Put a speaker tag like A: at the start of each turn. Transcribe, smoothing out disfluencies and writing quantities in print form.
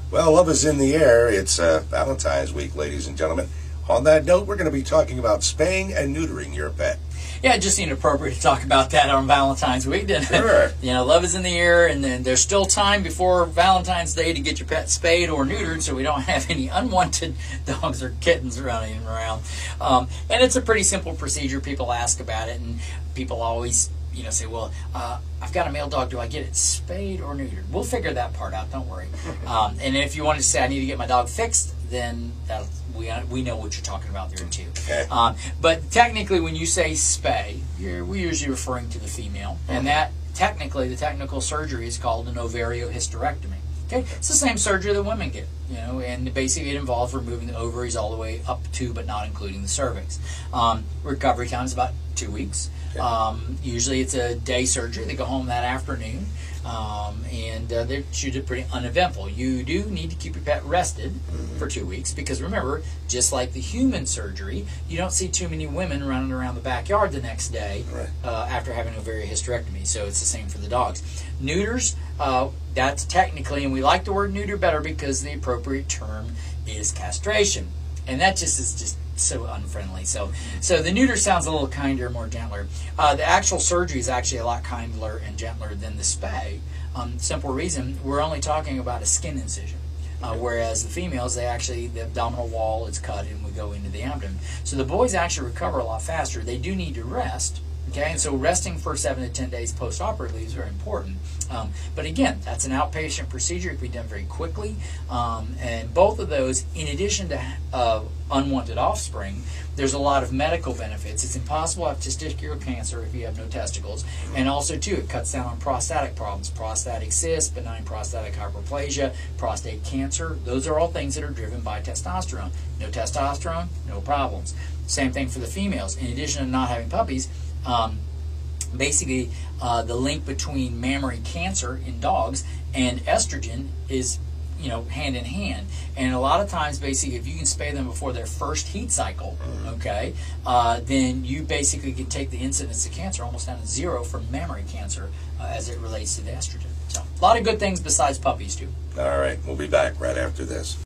A: Well, love is in the air. It's Valentine's week, ladies and gentlemen. On that note, we're going to be talking about spaying and neutering your pet.
B: Yeah, it just seemed appropriate to talk about that on Valentine's week, didn't it?
A: Sure.
B: You know, love is in the air, and then there's still time before Valentine's Day to get your pet spayed or neutered so we don't have any unwanted dogs or kittens running around. And it's a pretty simple procedure. People ask about it, and people always say, well, I've got a male dog. Do I get it spayed or neutered? We'll figure that part out. Don't worry. And if you want to say, I need to get my dog fixed, then we know what you're talking about there, too.
A: Okay.
B: But technically, when you say spay, we're usually referring to the female. And that, technically, the technical surgery is called an ovariohysterectomy. Okay, it's the same surgery that women get, and basically it involves removing the ovaries all the way up to, but not including the cervix. Recovery time is about 2 weeks. Okay. Usually it's a day surgery. They go home that afternoon, and they're usually pretty uneventful. You do need to keep your pet rested for 2 weeks because remember, just like the human surgery, you don't see too many women running around the backyard the next day after having an ovariohysterectomy. So it's the same for the dogs. Neuters, that's technically, and we like the word neuter better because the appropriate term is castration. And that is just so unfriendly. So the neuter sounds a little kinder, more gentler. The actual surgery is actually a lot kinder and gentler than the spay. Simple reason, we're only talking about a skin incision. Whereas the females, the abdominal wall is cut and we go into the abdomen. So the boys actually recover a lot faster. They do need to rest. Okay, and so resting for 7 to 10 days post-operatively is very important. But again, that's an outpatient procedure. It can be done very quickly. And both of those, in addition to unwanted offspring, there's a lot of medical benefits. It's impossible to have testicular cancer if you have no testicles. And also, too, it cuts down on prostatic problems, prostatic cysts, benign prostatic hyperplasia, prostate cancer. Those are all things that are driven by testosterone. No testosterone, no problems. Same thing for the females. In addition to not having puppies, basically the link between mammary cancer in dogs and estrogen is hand in hand, and a lot of times basically if you can spay them before their first heat cycle, okay, then you basically can take the incidence of cancer almost down to zero for mammary cancer as it relates to the estrogen. So a lot of good things besides puppies too.
A: All right, we'll be back right after this.